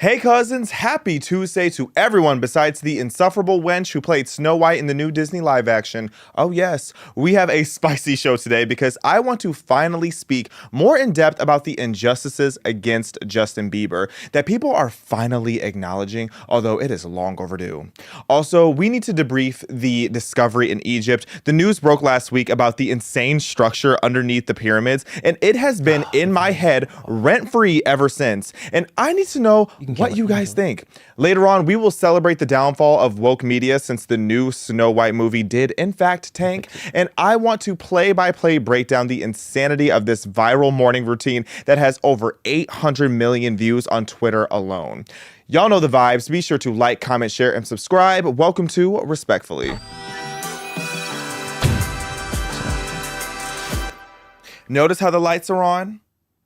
Hey cousins, happy Tuesday to everyone besides the insufferable wench who played Snow White in the new Disney live action. Oh yes, we have a spicy show today because I want to finally speak more in depth about the injustices against Justin Bieber that people are finally acknowledging, although it is long overdue. Also, we need to debrief the discovery in Egypt. The news broke last week about the insane structure underneath the pyramids, and it has been in my head rent-free ever since. And I need to know what you guys think. Later on, we will celebrate the downfall of woke media since the new Snow White movie did in fact tank. And I want to play-by-play break down the insanity of this viral morning routine that has over 800 million views on Twitter alone. Y'all know the vibes. Be sure to like, comment, share, and subscribe. Welcome to Respectfully. Notice how the lights are on?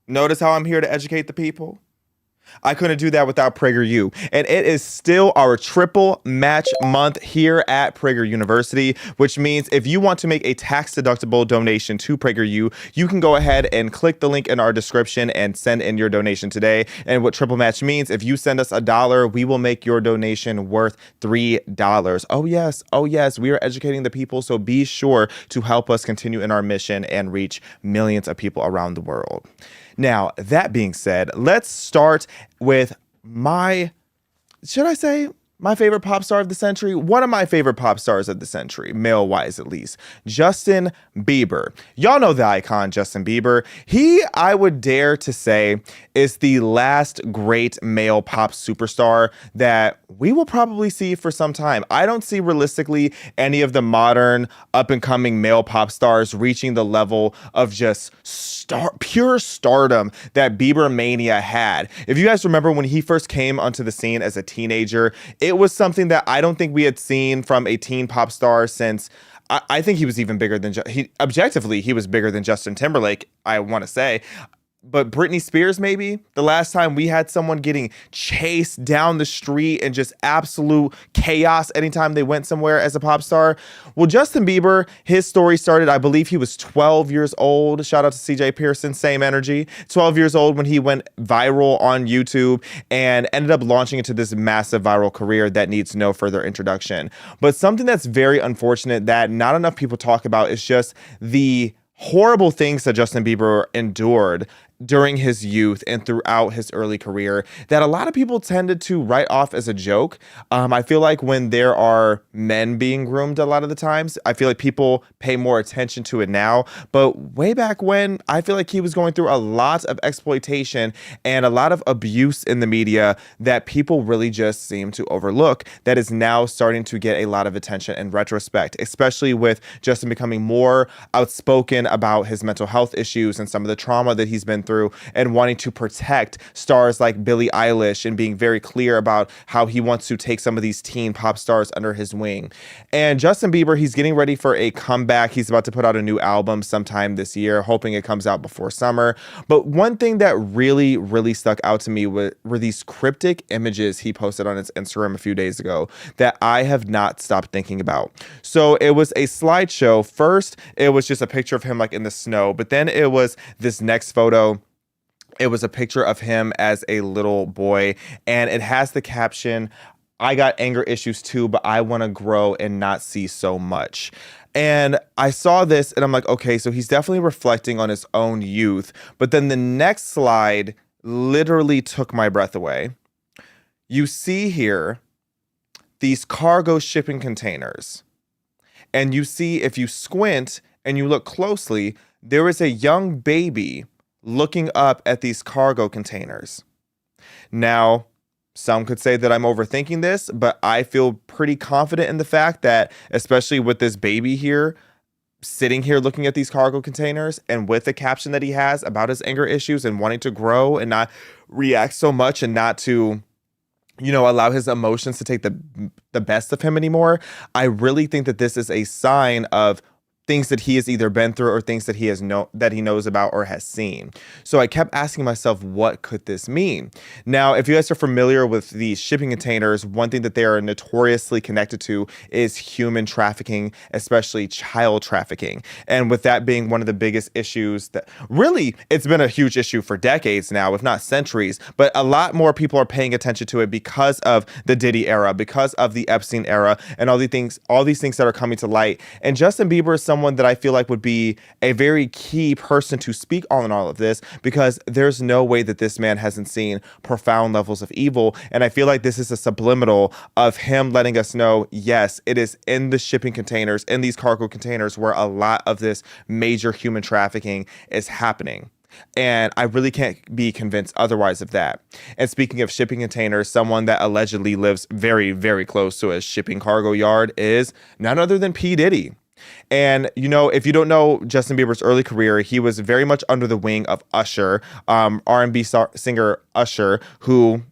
Notice how I'm here to educate the people? I couldn't do that without PragerU, and it is still our triple match month here at Prager University, which means if you want to make a tax-deductible donation to PragerU, you can go ahead and click the link in our description and send in your donation today. And what triple match means, if you send us $1, we will make your donation worth $3. Oh yes, we are educating the people, so be sure to help us continue in our mission and reach millions of people around the world. Now, that being said, let's start with my favorite pop star of the century? One of my favorite pop stars of the century, male-wise at least, Justin Bieber. Y'all know the icon Justin Bieber. He, I would dare to say, is the last great male pop superstar that we will probably see for some time. I don't see realistically any of the modern up-and-coming male pop stars reaching the level of just pure stardom that Bieber mania had. If you guys remember when he first came onto the scene as a teenager, it was something that I don't think we had seen from a teen pop star since I think he was even bigger than objectively he was bigger than Justin Timberlake, I want to say. But Britney Spears, maybe the last time we had someone getting chased down the street and just absolute chaos anytime they went somewhere as a pop star. Well, Justin Bieber, his story started, I believe he was 12 years old. Shout out to CJ Pearson, same energy. 12 years old when he went viral on YouTube and ended up launching into this massive viral career that needs no further introduction. But something that's very unfortunate that not enough people talk about is just the horrible things that Justin Bieber endured during his youth and throughout his early career that a lot of people tended to write off as a joke. I feel like when there are men being groomed a lot of the times, I feel like people pay more attention to it now. But way back when, I feel like he was going through a lot of exploitation and a lot of abuse in the media that people really just seem to overlook that is now starting to get a lot of attention in retrospect, especially with Justin becoming more outspoken about his mental health issues and some of the trauma that he's been through and wanting to protect stars like Billie Eilish and being very clear about how he wants to take some of these teen pop stars under his wing. And Justin Bieber, he's getting ready for a comeback. He's about to put out a new album sometime this year, hoping it comes out before summer. But one thing that really stuck out to me were these cryptic images he posted on his Instagram a few days ago that I have not stopped thinking about. So it was a slideshow. First, it was just a picture of him like in the snow, but then it was this next photo. It was a picture of him as a little boy, and it has the caption, "I got anger issues too, but I want to grow and not see so much." And I saw this and I'm like, okay, so he's definitely reflecting on his own youth. But then the next slide literally took my breath away. You see here these cargo shipping containers. And you see, if you squint and you look closely, there is a young baby looking up at these cargo containers. Now, some could say that I'm overthinking this, but I feel pretty confident in the fact that, especially with this baby here, sitting here looking at these cargo containers and with the caption that he has about his anger issues and wanting to grow and not react so much and not to, allow his emotions to take the best of him anymore, I really think that this is a sign of things that he has either been through or things that he knows about or has seen. So I kept asking myself, what could this mean? Now, if you guys are familiar with these shipping containers, one thing that they are notoriously connected to is human trafficking, especially child trafficking. And with that being one of the biggest issues that really, it's been a huge issue for decades now, if not centuries, but a lot more people are paying attention to it because of the Diddy era, because of the Epstein era, and all these things that are coming to light. And Justin Bieber is someone that I feel like would be a very key person to speak on all of this, because there's no way that this man hasn't seen profound levels of evil. And I feel like this is a subliminal of him letting us know, yes, it is in the shipping containers, in these cargo containers, where a lot of this major human trafficking is happening. And I really can't be convinced otherwise of that. And speaking of shipping containers, someone that allegedly lives very, very close to a shipping cargo yard is none other than P. Diddy. And, you know, if you don't know Justin Bieber's early career, he was very much under the wing of Usher, R&B singer Usher, who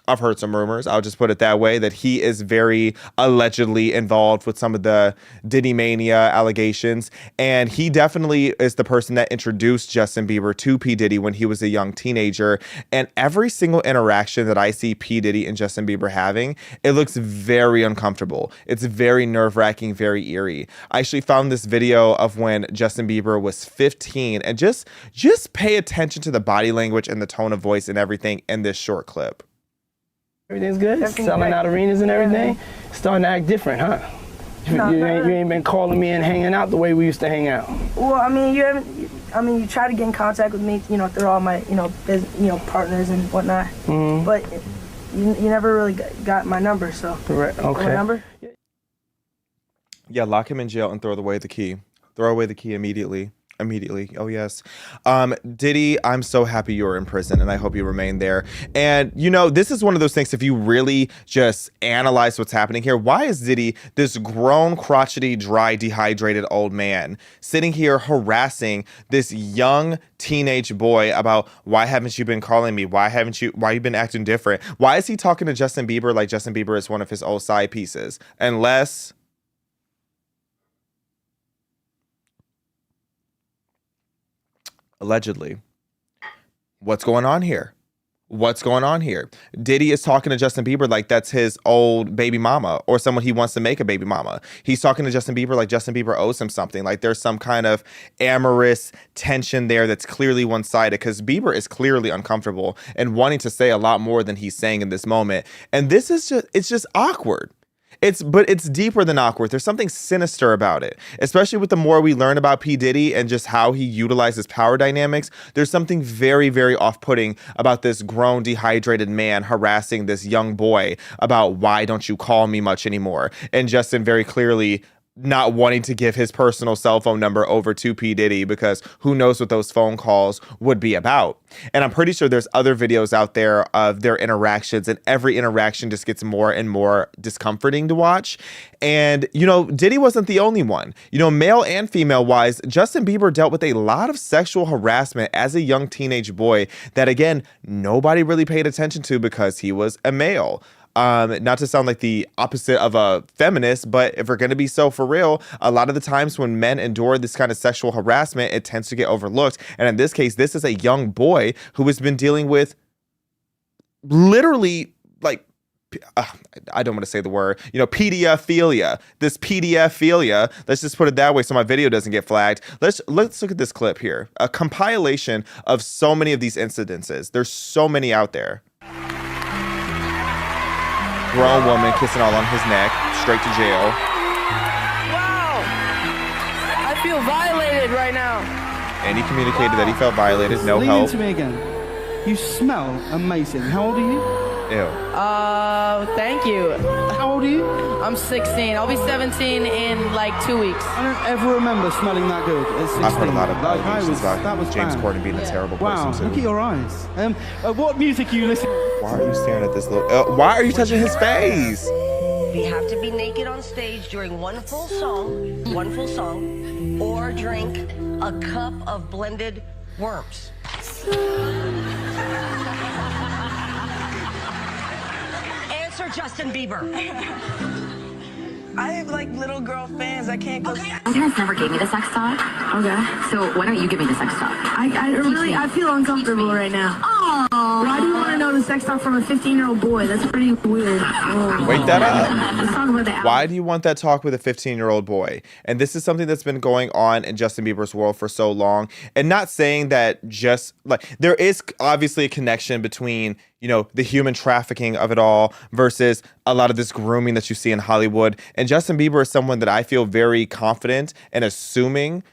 I've heard some rumors, I'll just put it that way, that he is very allegedly involved with some of the Diddy Mania allegations. And he definitely is the person that introduced Justin Bieber to P. Diddy when he was a young teenager. And every single interaction that I see P. Diddy and Justin Bieber having, it looks very uncomfortable. It's very nerve-wracking, very eerie. I actually found this video of when Justin Bieber was 15, and just pay attention to the body language and the tone of voice and everything in this short clip. Everything's good? Selling out arenas and everything? Starting to act different, huh? You ain't been calling me and hanging out the way we used to hang out. Well, I mean, you try to get in contact with me, you know, through all my, partners and whatnot. Mm-hmm. But you never really got my number, so. Correct. Okay. My number? Yeah, lock him in jail and throw away the key. Throw away the key immediately. Oh, yes. Diddy, I'm so happy you're in prison, and I hope you remain there. And, you know, this is one of those things, if you really just analyze what's happening here, why is Diddy, this grown, crotchety, dry, dehydrated old man, sitting here harassing this young teenage boy about, why haven't you been calling me? Why you been acting different? Why is he talking to Justin Bieber like Justin Bieber is one of his old side pieces? Unless... allegedly. What's going on here? Diddy is talking to Justin Bieber like that's his old baby mama or someone he wants to make a baby mama. He's talking to Justin Bieber like Justin Bieber owes him something. Like there's some kind of amorous tension there that's clearly one-sided, because Bieber is clearly uncomfortable and wanting to say a lot more than he's saying in this moment. And this is just awkward. But it's deeper than awkward. There's something sinister about it, especially with the more we learn about P. Diddy and just how he utilizes power dynamics. There's something very, very off-putting about this grown, dehydrated man harassing this young boy about, why don't you call me much anymore? And Justin very clearly not wanting to give his personal cell phone number over to P. Diddy, because who knows what those phone calls would be about. And I'm pretty sure there's other videos out there of their interactions, and every interaction just gets more and more discomforting to watch. And, you know, Diddy wasn't the only one. You know, male and female wise, Justin Bieber dealt with a lot of sexual harassment as a young teenage boy that, again, nobody really paid attention to because he was a male. Not to sound like the opposite of a feminist, but if we're going to be so for real, a lot of the times when men endure this kind of sexual harassment, it tends to get overlooked. And in this case, this is a young boy who has been dealing with literally, like, I don't want to say the word, pedophilia. This pedophilia, let's just put it that way so my video doesn't get flagged. Let's look at this clip here. A compilation of so many of these incidences. There's so many out there. Grown woman kissing all on his neck, straight to jail. Wow! I feel violated right now. And he communicated that he felt violated, no Lean help. into me again. You smell amazing. How old are you? Ew. Thank you. How old are you? I'm 16. I'll be 17 in like 2 weeks. I don't ever remember smelling that good at 16. I've heard a lot of allegations that about was James bad. Corden being a terrible Wow, person look at too. your eyes. What music are you listening to? Why are you staring at this little... why are you touching his face? We have to be naked on stage during one full song, or drink a cup of blended worms. Answer Justin Bieber. I have like little girl fans. I can't go. My parents never gave me the sex talk. Okay. So why don't you give me the sex talk? I feel uncomfortable right now. Oh. Why do you want to know the sex talk from a 15-year-old boy? That's pretty weird. Oh. Wake that up. Let's talk about the Why do you want that talk with a 15-year-old boy? And this is something that's been going on in Justin Bieber's world for so long. And not saying that just like there is obviously a connection between, you know, the human trafficking of it all versus a lot of this grooming that you see in Hollywood. And Justin Bieber is someone that I feel very confident in assuming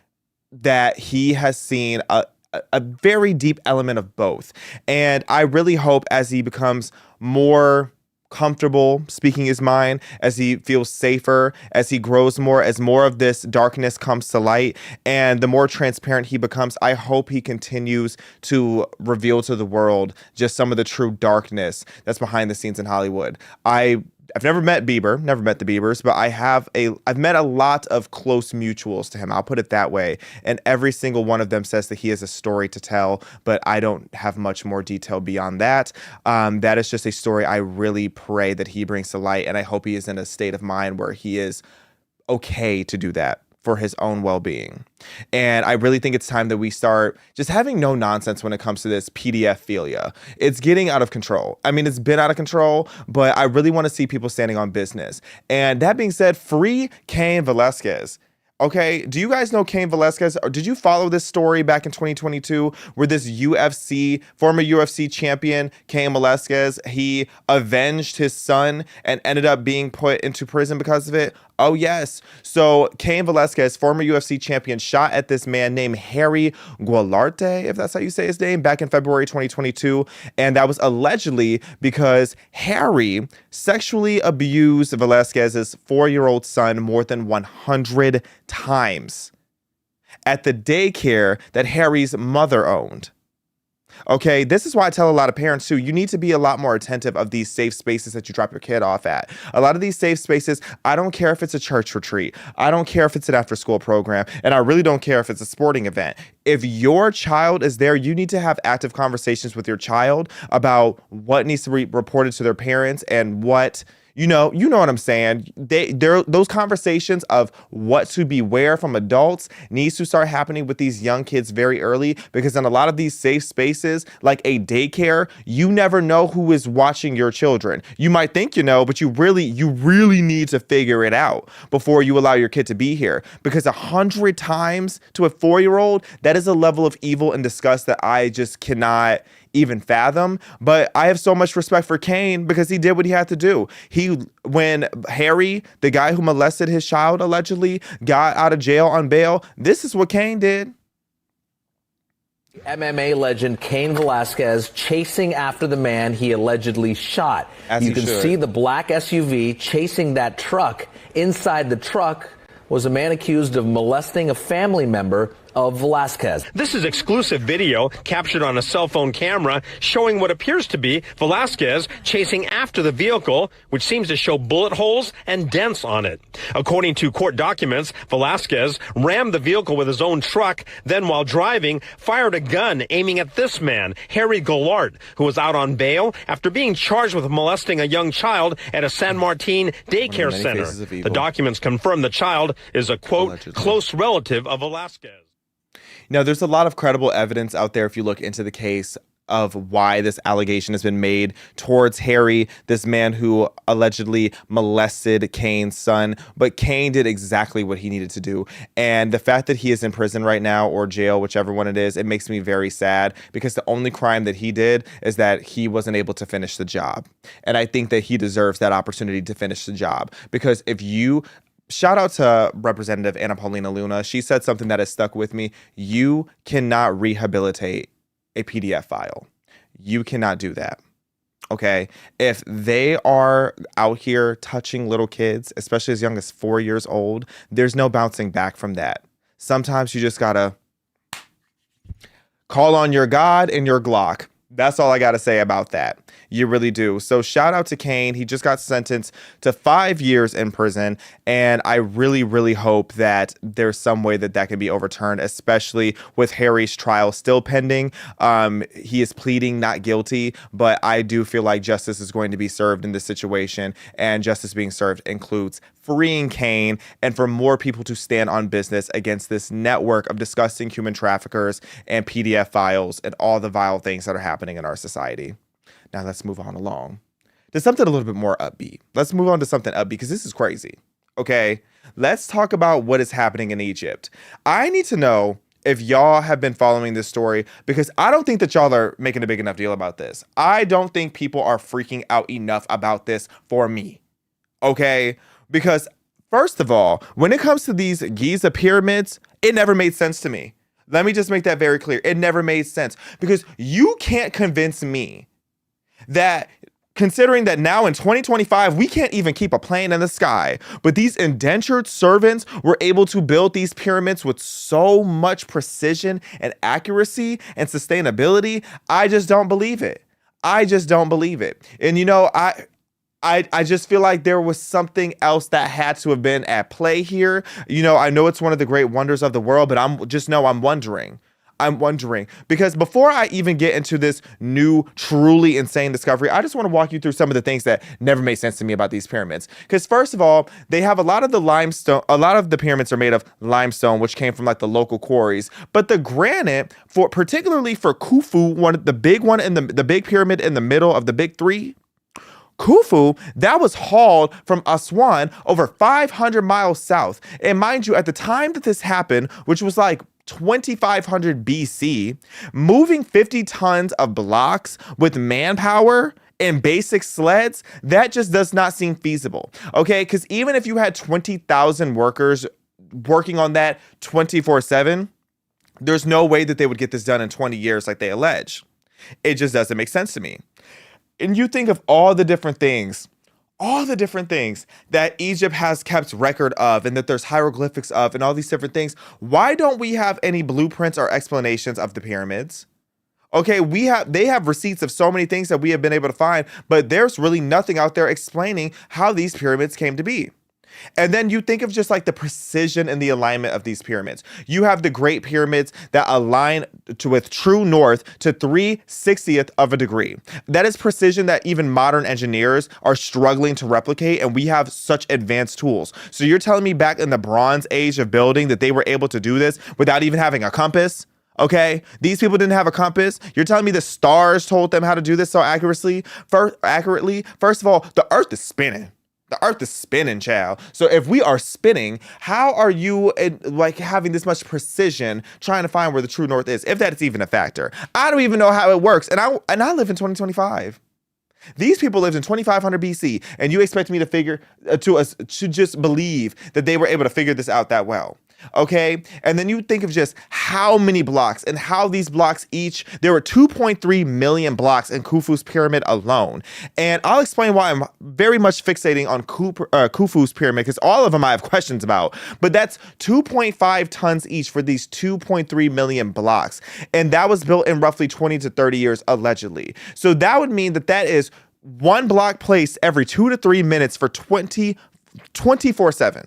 that he has seen a very deep element of both. And I really hope as he becomes more comfortable speaking his mind, as he feels safer, as he grows more, as more of this darkness comes to light, and the more transparent he becomes, I hope he continues to reveal to the world just some of the true darkness that's behind the scenes in Hollywood. I've never met Bieber, never met the Biebers, but I've met a lot of close mutuals to him. I'll put it that way. And every single one of them says that he has a story to tell, but I don't have much more detail beyond that. That is just a story I really pray that he brings to light. And I hope he is in a state of mind where he is okay to do that for his own well-being. And I really think it's time that we start just having no nonsense when it comes to this PDF-philia. It's getting out of control. I mean, it's been out of control, but I really want to see people standing on business. And that being said, free Cain Velasquez. Okay, do you guys know Cain Velasquez? Or did you follow this story back in 2022 where this former UFC champion, Cain Velasquez, he avenged his son and ended up being put into prison because of it? Oh, yes. So Cain Velasquez, former UFC champion, shot at this man named Harry Gualarte, if that's how you say his name, back in February 2022. And that was allegedly because Harry sexually abused Velasquez's 4-year-old son more than 100 times at the daycare that Harry's mother owned. Okay, this is why I tell a lot of parents too, you need to be a lot more attentive of these safe spaces that you drop your kid off at. A lot of these safe spaces, I don't care if it's a church retreat. I don't care if it's an after school program. And I really don't care if it's a sporting event. If your child is there, you need to have active conversations with your child about what needs to be reported to their parents and what, you know what I'm saying. Those conversations of what to beware from adults needs to start happening with these young kids very early, because in a lot of these safe spaces, like a daycare, you never know who is watching your children. You might think you know, but you really need to figure it out before you allow your kid to be here, because 100 times to a 4-year-old, that is a level of evil and disgust that I just cannot even fathom. But I have so much respect for Cain because he did what he had to do. When Harry, the guy who molested his child allegedly, got out of jail on bail, this is what Cain did. MMA legend Cain Velasquez chasing after the man he allegedly shot. You can see the black SUV chasing that truck. Inside the truck was a man accused of molesting a family member of Velasquez. This is exclusive video captured on a cell phone camera showing what appears to be Velasquez chasing after the vehicle, which seems to show bullet holes and dents on it. According to court documents, Velasquez rammed the vehicle with his own truck, then while driving, fired a gun aiming at this man, Harry Gualarte, who was out on bail after being charged with molesting a young child at a San Martin daycare center. The documents confirm the child is a, quote, allegedly close relative of Velasquez. Now, there's a lot of credible evidence out there if you look into the case of why this allegation has been made towards Harry, this man who allegedly molested Cain's son. But Cain did exactly what he needed to do. And the fact that he is in prison right now, or jail, whichever one it is, it makes me very sad, because the only crime that he did is that he wasn't able to finish the job. And I think that he deserves that opportunity to finish the job, because shout out to Representative Anna Paulina Luna. She said something that has stuck with me. You cannot rehabilitate a PDF file. You cannot do that. Okay? If they are out here touching little kids, especially as young as 4 years old, there's no bouncing back from that. Sometimes you just gotta call on your God and your Glock, That's all I got to say about that. You really do. So shout out to Cain. He just got sentenced to 5 years in prison. And I really, really hope that there's some way that can be overturned, especially with Harry's trial still pending. He is pleading not guilty, but I do feel like justice is going to be served in this situation. And justice being served includes freeing Cain and for more people to stand on business against this network of disgusting human traffickers and PDF files and all the vile things that are happening in our society. Now let's move on along to something a little bit more upbeat. Let's move on to something upbeat because this is crazy. Okay, let's talk about what is happening in Egypt. I need to know if y'all have been following this story because I don't think that y'all are making a big enough deal about this. I don't think people are freaking out enough about this for me. Okay, because first of all, when it comes to these Giza pyramids, it never made sense to me. Let me just make that very clear. It never made sense because you can't convince me that considering that now in 2025, we can't even keep a plane in the sky, but these indentured servants were able to build these pyramids with so much precision and accuracy and sustainability. I just don't believe it. I just don't believe it. And you know, I just feel like there was something else that had to have been at play here. You know, I know it's one of the great wonders of the world, but I'm wondering because before I even get into this new truly insane discovery, I just want to walk you through some of the things that never made sense to me about these pyramids. Because first of all, they have a lot of the pyramids are made of limestone, which came from like the local quarries. But the granite, particularly for Khufu, the big pyramid in the middle of the big three, Khufu, that was hauled from Aswan over 500 miles south. And mind you, at the time that this happened, which was like 2500 BC, moving 50 tons of blocks with manpower and basic sleds, that just does not seem feasible. Okay, because even if you had 20,000 workers working on that 24/7, there's no way that they would get this done in 20 years like they allege. It just doesn't make sense to me. And you think of all the different things that Egypt has kept record of and that there's hieroglyphics of and all these different things. Why don't we have any blueprints or explanations of the pyramids? Okay, they have receipts of so many things that we have been able to find, but there's really nothing out there explaining how these pyramids came to be. And then you think of just like the precision and the alignment of these pyramids. You have the Great Pyramids that align with true north to 3/60th of a degree. That is precision that even modern engineers are struggling to replicate, and we have such advanced tools. So you're telling me back in the Bronze Age of building that they were able to do this without even having a compass? Okay, these people didn't have a compass. You're telling me the stars told them how to do this so accurately? First of all, the earth is spinning. The earth is spinning, child. So if we are spinning, how are you like having this much precision trying to find where the true north is, if that's even a factor? I don't even know how it works. And I live in 2025. These people lived in 2500 BC, and you expect me to just believe that they were able to figure this out that well. Okay, and then you think of just how many blocks and how these blocks there were 2.3 million blocks in Khufu's pyramid alone. And I'll explain why I'm very much fixating on Khufu's pyramid, because all of them I have questions about. But that's 2.5 tons each for these 2.3 million blocks. And that was built in roughly 20 to 30 years, allegedly. So that would mean that is one block placed every 2 to 3 minutes for 24/7.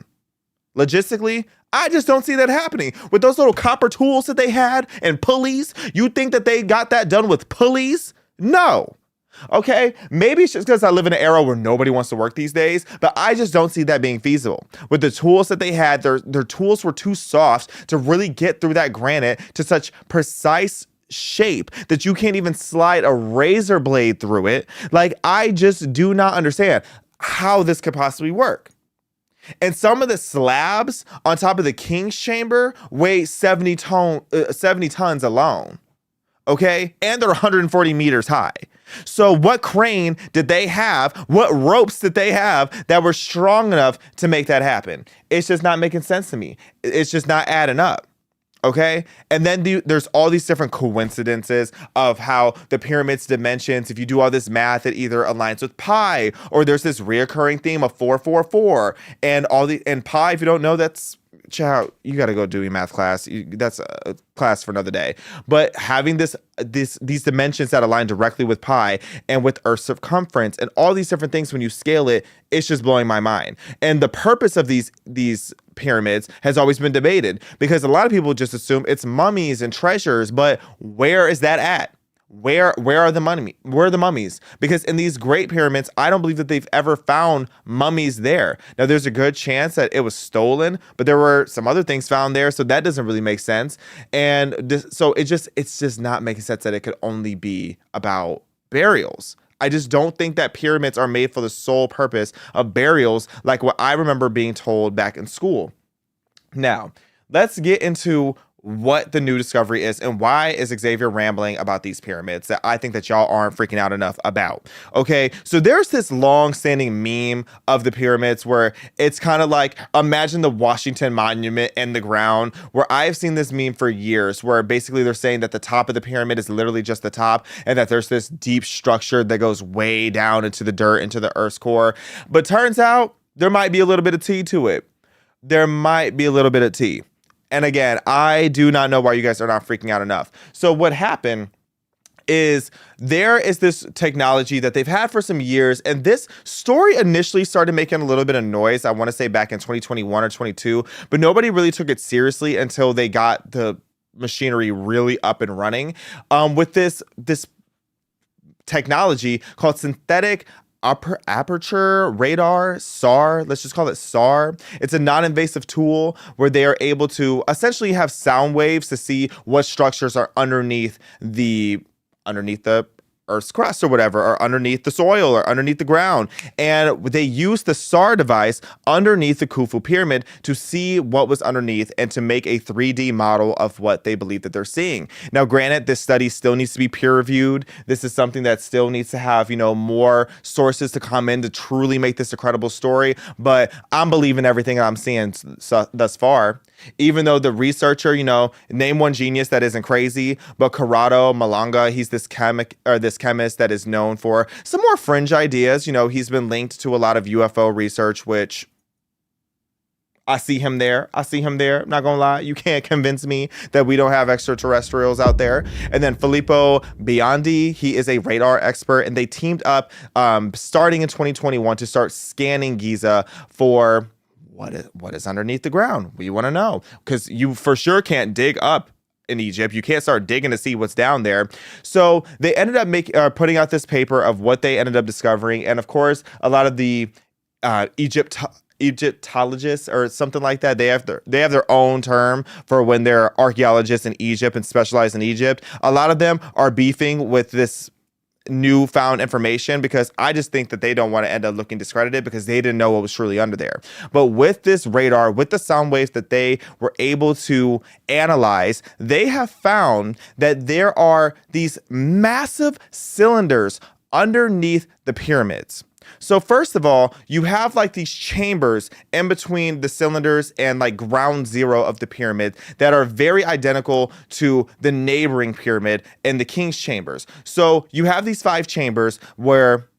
Logistically, I just don't see that happening. With those little copper tools that they had and pulleys, you think that they got that done with pulleys? No. Okay, maybe it's just because I live in an era where nobody wants to work these days, but I just don't see that being feasible. With the tools that they had, their tools were too soft to really get through that granite to such precise shape that you can't even slide a razor blade through it. Like, I just do not understand how this could possibly work. And some of the slabs on top of the king's chamber weigh 70 tons alone. Okay? And they're 140 meters high. So what crane did they have? What ropes did they have that were strong enough to make that happen? It's just not making sense to me. It's just not adding up. Okay? And then there's all these different coincidences of how the pyramid's dimensions, if you do all this math, it either aligns with pi, or there's this reoccurring theme of 444. And pi, if you don't know, that's child, you got to go do your math class. That's a class for another day. But having these dimensions that align directly with pi and with Earth's circumference and all these different things, when you scale it, it's just blowing my mind. And the purpose of these pyramids has always been debated, because a lot of people just assume it's mummies and treasures, but where is that at? Where are the mummies? Because in these great pyramids, I don't believe that they've ever found mummies there. Now, there's a good chance that it was stolen, but there were some other things found there, so that doesn't really make sense. And so it's just not making sense that it could only be about burials. I just don't think that pyramids are made for the sole purpose of burials, like what I remember being told back in school. Now, let's get into what the new discovery is and why is Xavier rambling about these pyramids that I think that y'all aren't freaking out enough about. Okay, so there's this long-standing meme of the pyramids where it's kind of like, imagine the Washington Monument in the ground, where I've seen this meme for years, where basically they're saying that the top of the pyramid is literally just the top, and that there's this deep structure that goes way down into the dirt, into the Earth's core. But turns out there might be a little bit of tea to it. There might be a little bit of tea. And again, I do not know why you guys are not freaking out enough. So what happened is there is this technology that they've had for some years, and this story initially started making a little bit of noise, I want to say back in 2021 or 22, but nobody really took it seriously until they got the machinery really up and running with this technology called synthetic aperture radar, SAR. Let's just call it SAR. It's a non-invasive tool where they are able to essentially have sound waves to see what structures are underneath the Earth's crust or whatever, or underneath the soil or underneath the ground. And they used the SAR device underneath the Khufu pyramid to see what was underneath and to make a 3D model of what they believe that they're seeing. Now, granted, this study still needs to be peer reviewed. This is something that still needs to have, more sources to come in to truly make this a credible story. But I'm believing everything I'm seeing thus far. Even though the researcher, name one genius that isn't crazy, but Corrado Malanga, he's this chemist that is known for some more fringe ideas. He's been linked to a lot of UFO research, which I see him there. I'm not gonna lie. You can't convince me that we don't have extraterrestrials out there. And then Filippo Biondi, he is a radar expert, and they teamed up starting in 2021 to start scanning Giza for what is underneath the ground. We want to know, because you for sure can't dig up in Egypt. You can't start digging to see what's down there. So they ended up putting out this paper of what they ended up discovering. And of course, a lot of the Egyptologists or something like that, they have their own term for when they're archaeologists in Egypt and specialize in Egypt. A lot of them are beefing with this newfound information, because I just think that they don't want to end up looking discredited because they didn't know what was truly under there. But with this radar, with the sound waves that they were able to analyze, they have found that there are these massive cylinders underneath the pyramids. So first of all, you have like these chambers in between the cylinders and like ground zero of the pyramid that are very identical to the neighboring pyramid and the king's chambers. So you have these 5 chambers where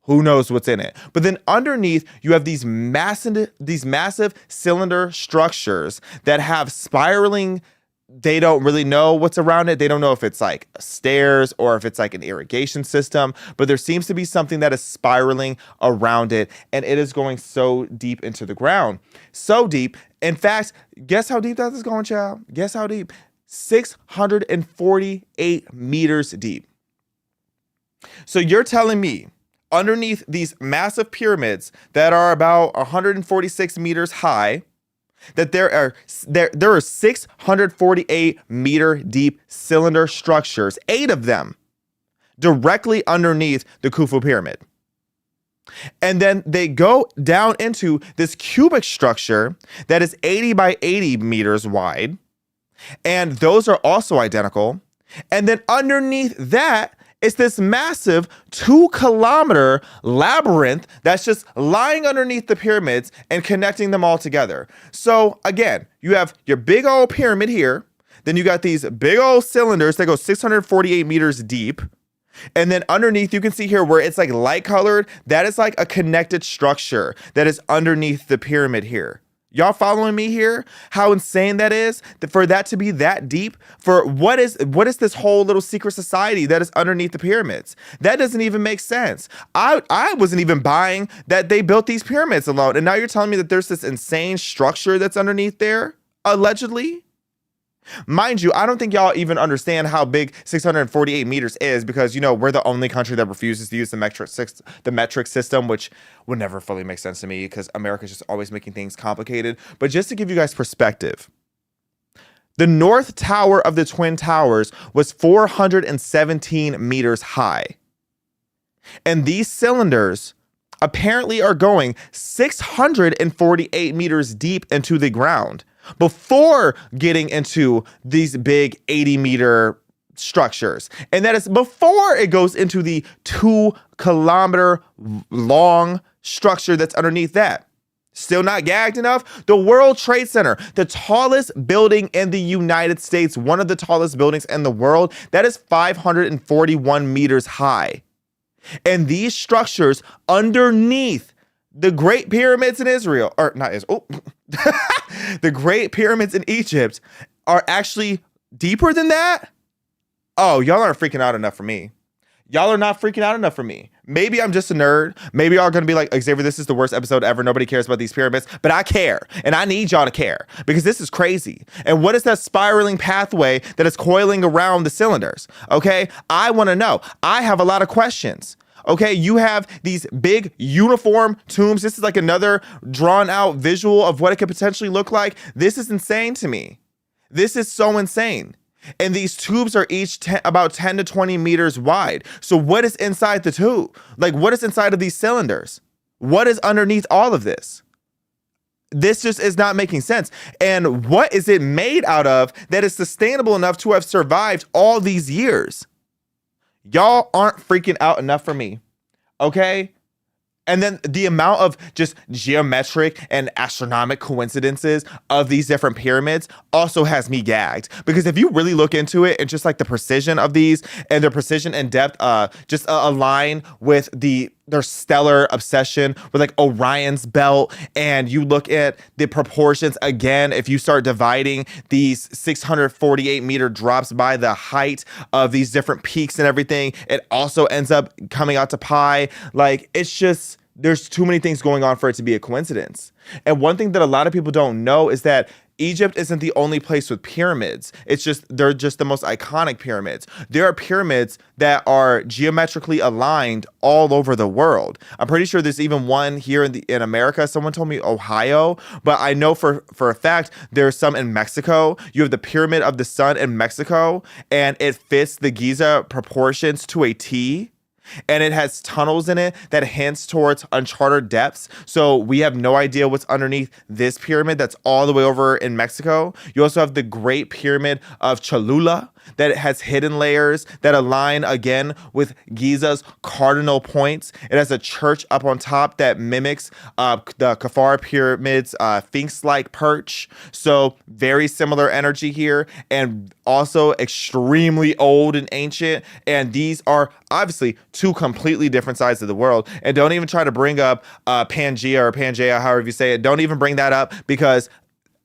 who knows what's in it. But then underneath, you have these massive cylinder structures that have spiraling. They don't really know what's around it. They don't know if it's like stairs or if it's like an irrigation system, but there seems to be something that is spiraling around it, and it is going so deep into the ground. So deep. In fact, guess how deep that is going, child? Guess how deep? 648 meters deep. So you're telling me underneath these massive pyramids that are about 146 meters high, that there are 648 meter deep cylinder structures, 8 of them directly underneath the Khufu pyramid. And then they go down into this cubic structure that is 80 by 80 meters wide, and those are also identical. And then underneath that, it's this massive 2-kilometer labyrinth that's just lying underneath the pyramids and connecting them all together. So again, you have your big old pyramid here. Then you got these big old cylinders that go 648 meters deep. And then underneath, you can see here where it's like light colored. That is like a connected structure that is underneath the pyramid here. Y'all following me here? How insane that is for that to be that deep? For what is this whole little secret society that is underneath the pyramids? That doesn't even make sense. I wasn't even buying that they built these pyramids alone. And now you're telling me that there's this insane structure that's underneath there, allegedly? Mind you, I don't think y'all even understand how big 648 meters is because, we're the only country that refuses to use the metric system, which would never fully make sense to me because America's just always making things complicated. But just to give you guys perspective, the North Tower of the Twin Towers was 417 meters high. And these cylinders apparently are going 648 meters deep into the ground before getting into these big 80-meter structures. And that is before it goes into the 2-kilometer long structure that's underneath that. Still not gagged enough? The World Trade Center, the tallest building in the United States, one of the tallest buildings in the world, that is 541 meters high. And these structures underneath the Great Pyramids in Israel, or not Israel, the Great Pyramids in Egypt are actually deeper than that? Oh, y'all aren't freaking out enough for me. Y'all are not freaking out enough for me. Maybe I'm just a nerd. Maybe y'all are going to be like, Xavier, this is the worst episode ever. Nobody cares about these pyramids. But I care. And I need y'all to care because this is crazy. And what is that spiraling pathway that is coiling around the cylinders? Okay, I want to know. I have a lot of questions. Okay, you have these big uniform tombs. This is like another drawn out visual of what it could potentially look like. This is insane to me. This is so insane. And these tubes are each about 10 to 20 meters wide. So what is inside the tube? Like, what is inside of these cylinders? What is underneath all of this? This just is not making sense. And what is it made out of that is sustainable enough to have survived all these years? Y'all aren't freaking out enough for me, okay? And then the amount of just geometric and astronomical coincidences of these different pyramids also has me gagged. Because if you really look into it and just like the precision of these and their precision and depth just align with their stellar obsession with like Orion's belt, and you look at the proportions again, if you start dividing these 648 meter drops by the height of these different peaks and everything, it also ends up coming out to pi. Like, it's just, there's too many things going on for it to be a coincidence. And one thing that a lot of people don't know is that Egypt isn't the only place with pyramids. They're just the most iconic pyramids. There are pyramids that are geometrically aligned all over the world. I'm pretty sure there's even one here in America. Someone told me Ohio, but I know for a fact there's some in Mexico. You have the Pyramid of the Sun in Mexico, and it fits the Giza proportions to a T. And it has tunnels in it that hints towards uncharted depths. So we have no idea what's underneath this pyramid that's all the way over in Mexico. You also have the Great Pyramid of Cholula that has hidden layers that align again with Giza's cardinal points. It has a church up on top that mimics the Khafra Pyramid's Sphinx-like perch. So very similar energy here, and also extremely old and ancient. And these are obviously two completely different sides of the world. And don't even try to bring up Pangea, however you say it. Don't even bring that up, because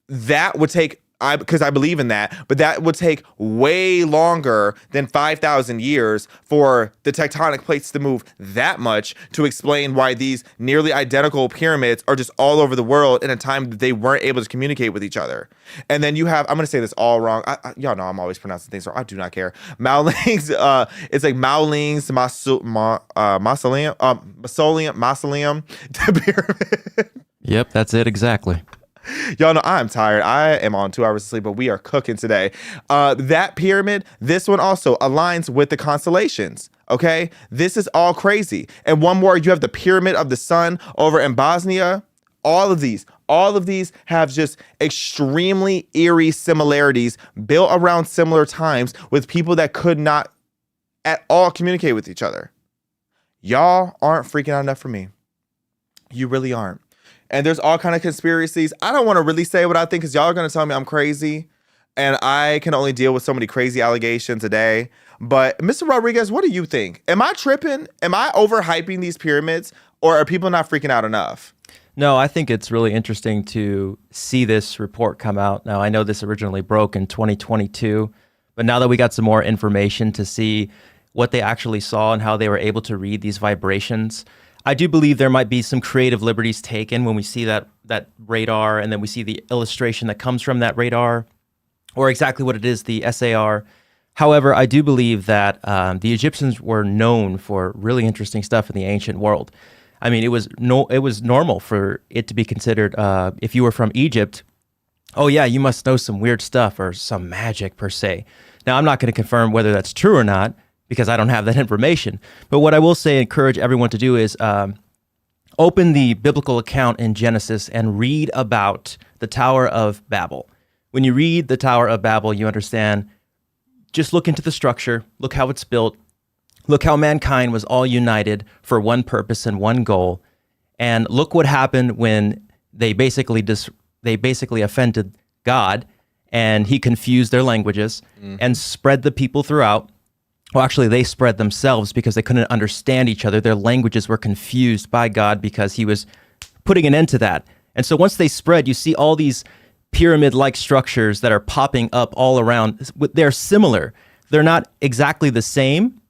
that would take, because I believe in that, but that would take way longer than 5,000 years for the tectonic plates to move that much to explain why these nearly identical pyramids are just all over the world in a time that they weren't able to communicate with each other. And then you have, I'm going to say this all wrong. Y'all know I'm always pronouncing things wrong. I do not care. Maoling's, it's like Maoling's mausoleum, the pyramid. Yep, that's it exactly. Y'all know I'm tired. I am on 2 hours of sleep, but we are cooking today. That pyramid, this one also aligns with the constellations. Okay, this is all crazy. And one more, you have the Pyramid of the Sun over in Bosnia. All of these have just extremely eerie similarities built around similar times with people that could not at all communicate with each other. Y'all aren't freaking out enough for me. You really aren't. And there's all kind of conspiracies. I don't want to really say what I think, because y'all are going to tell me I'm crazy. And I can only deal with so many crazy allegations a day. But Mr. Rodriguez, what do you think? Am I tripping? Am I overhyping these pyramids? Or are people not freaking out enough? No, I think it's really interesting to see this report come out. Now, I know this originally broke in 2022, but now that we got some more information to see what they actually saw and how they were able to read these vibrations, I do believe there might be some creative liberties taken when we see that radar and then we see the illustration that comes from that radar, or exactly what it is, the SAR. However, I do believe that the Egyptians were known for really interesting stuff in the ancient world. I mean, it was normal for it to be considered, if you were from Egypt, oh yeah, you must know some weird stuff or some magic per se. Now, I'm not going to confirm whether that's true or not because I don't have that information. But what I will say, encourage everyone to do is open the biblical account in Genesis and read about the Tower of Babel. When you read the Tower of Babel, you understand, just look into the structure, look how it's built, look how mankind was all united for one purpose and one goal. And look what happened when they basically offended God and he confused their languages and spread the people throughout. Well, actually, they spread themselves because they couldn't understand each other. Their languages were confused by God because he was putting an end to that. And so once they spread, you see all these pyramid-like structures that are popping up all around. They're similar. They're not exactly the same,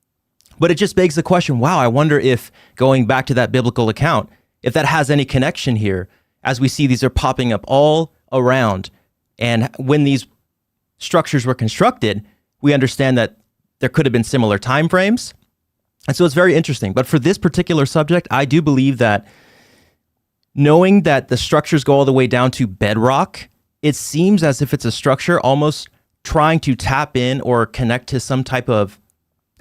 but it just begs the question, wow, I wonder if, going back to that biblical account, if that has any connection here, as we see these are popping up all around. And when these structures were constructed, we understand that there could have been similar time frames. And so it's very interesting. But for this particular subject, I do believe that knowing that the structures go all the way down to bedrock, it seems as if it's a structure almost trying to tap in or connect to some type of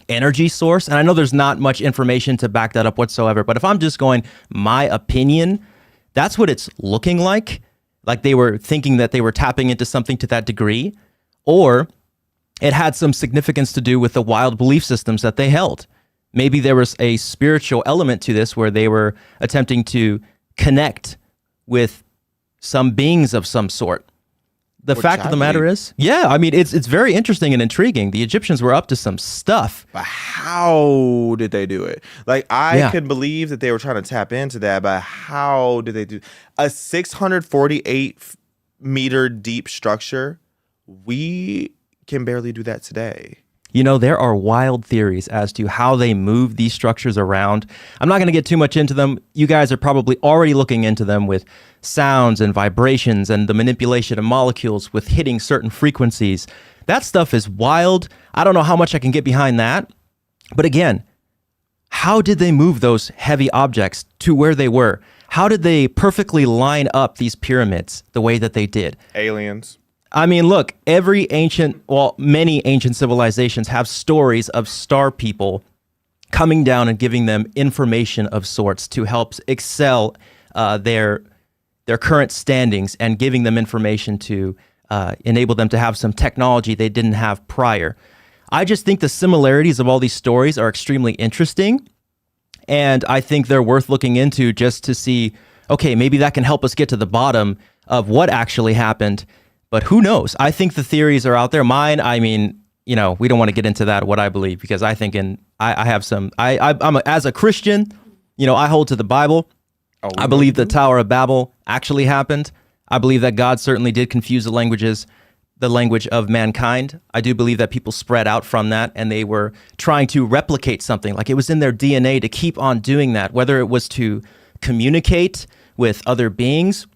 energy source. And I know there's not much information to back that up whatsoever, but if I'm just going my opinion, that's what it's looking like they were thinking that they were tapping into something to that degree, or it had some significance to do with the wild belief systems that they held. Maybe there was a spiritual element to this where they were attempting to connect with some beings of some sort. The fact of the matter is, yeah, I mean, it's very interesting and intriguing. The Egyptians were up to some stuff. But how did they do it? Like, I could believe that they were trying to tap into that, but how did they do a 648 meter deep structure? We can barely do that today. You know, there are wild theories as to how they move these structures around. I'm not going to get too much into them. You guys are probably already looking into them with sounds and vibrations and the manipulation of molecules with hitting certain frequencies. That stuff is wild. I don't know how much I can get behind that. But again, how did they move those heavy objects to where they were? How did they perfectly line up these pyramids the way that they did? Aliens. I mean, look, many ancient civilizations have stories of star people coming down and giving them information of sorts to help excel their current standings and giving them information to enable them to have some technology they didn't have prior. I just think the similarities of all these stories are extremely interesting, and I think they're worth looking into just to see, okay, maybe that can help us get to the bottom of what actually happened. But who knows? I think the theories are out there. Mine, I mean, you know, we don't want to get into that, what I believe, because I think as a Christian, you know, I hold to the Bible. I believe the Tower of Babel actually happened. I believe that God certainly did confuse the language of mankind. I do believe that people spread out from that and they were trying to replicate something. Like, it was in their DNA to keep on doing that, whether it was to communicate with other beings,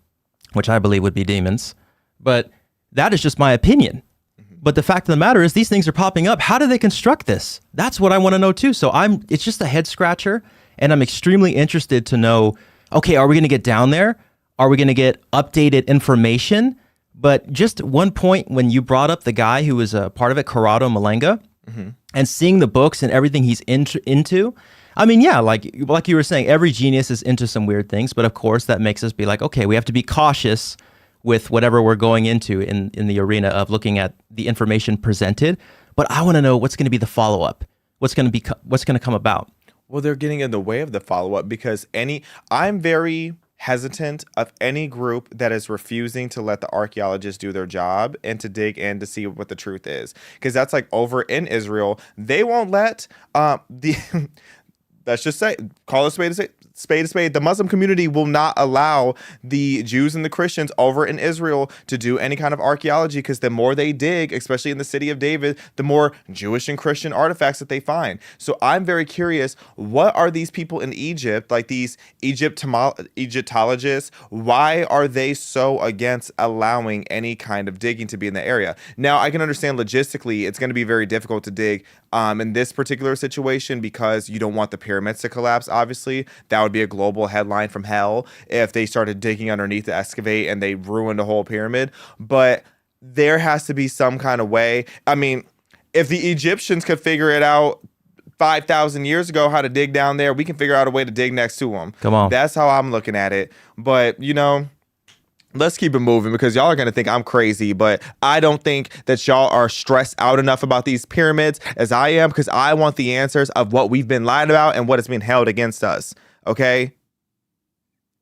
which I believe would be demons. But that is just my opinion. But the fact of the matter is, these things are popping up. How do they construct this? That's what I want to know too. So it's just a head scratcher, and I'm extremely interested to know, okay, are we going to get down there? Are we going to get updated information? But just one point, when you brought up the guy who was a part of it, Corrado Malenga, and seeing the books and everything he's into, I mean, yeah, like you were saying, every genius is into some weird things, but of course that makes us be like, okay, we have to be cautious with whatever we're going into in the arena of looking at the information presented. But I want to know what's going to be the follow-up. What's going to come about? Well, they're getting in the way of the follow-up because I'm very hesitant of any group that is refusing to let the archaeologists do their job and to dig in to see what the truth is. Because that's like over in Israel, they won't let let's just say, call a spade a spade. The Muslim community will not allow the Jews and the Christians over in Israel to do any kind of archaeology, because the more they dig, especially in the city of David, the more Jewish and Christian artifacts that they find. So I'm very curious, what are these people in Egypt, like these Egyptologists, why are they so against allowing any kind of digging to be in the area? Now, I can understand logistically it's going to be very difficult to dig in this particular situation, because you don't want the pyramids to collapse, obviously. That would be a global headline from hell if they started digging underneath to excavate and they ruined a whole pyramid. But there has to be some kind of way. I mean, if the Egyptians could figure it out 5,000 years ago how to dig down there, we can figure out a way to dig next to them. Come on. That's how I'm looking at it. But, let's keep it moving, because y'all are going to think I'm crazy, but I don't think that y'all are stressed out enough about these pyramids as I am, because I want the answers of what we've been lied about and what has been held against us. Okay?